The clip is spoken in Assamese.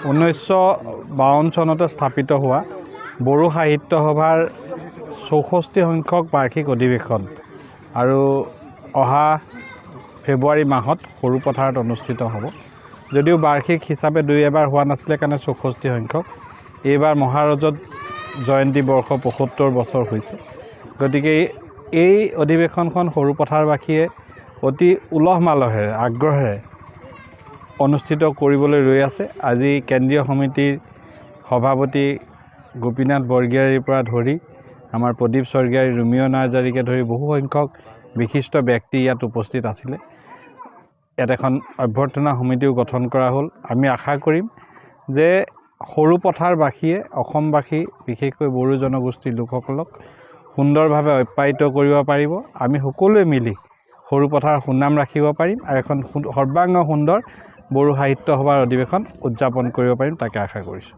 1952 চনতে স্থাপিত হোৱা বড়ো সাহিত্য সভাৰ 64 সংখ্যক বাৰ্ষিক অধিৱেশন আৰু অহা ফেব্ৰুৱাৰী মাহত সৰুপথাৰত অনুষ্ঠিত হ'ব। যদিও বাৰ্ষিক হিচাপে দুই এবাৰ হোৱা নাছিলে কাৰণে 64 সংখ্যক, এইবাৰ মহাৰজত জয়ন্তী বৰ্ষ 75 বছৰ হৈছে। গতিকে এই অধিৱেশনখন সৰুপথাৰবাসীয়ে অতি উলহ মালহেৰে আগ্ৰহেৰে অনুষ্ঠিত কৰিবলৈ ৰৈ আছে। আজি কেন্দ্ৰীয় সমিতিৰ সভাপতি গোপীনাথ বৰগীয়াৰীৰ পৰা ধৰি আমাৰ প্ৰদীপ স্বৰ্গীয়াৰী, ৰুমিঅ' নাৰ্জাৰীকে ধৰি বহু সংখ্যক বিশিষ্ট ব্যক্তি ইয়াত উপস্থিত আছিলে। ইয়াত এখন অভ্যৰ্থনা সমিতিও গঠন কৰা হ'ল। আমি আশা কৰিম যে সৰুপথাৰবাসীয়ে অসমবাসী বিশেষকৈ বড়ো জনগোষ্ঠীৰ লোকসকলক সুন্দৰভাৱে অপ্যায়িত কৰিব পাৰিব। আমি সকলোৱে মিলি সৰুপথাৰ সুনাম ৰাখিব পাৰিম আৰু এখন সৰ্বাংগ সুন্দৰ বড়ো সাহিত্য সভাৰ অধিৱেশন উদযাপন কৰিব পাৰিম, তাকে আশা কৰিছোঁ।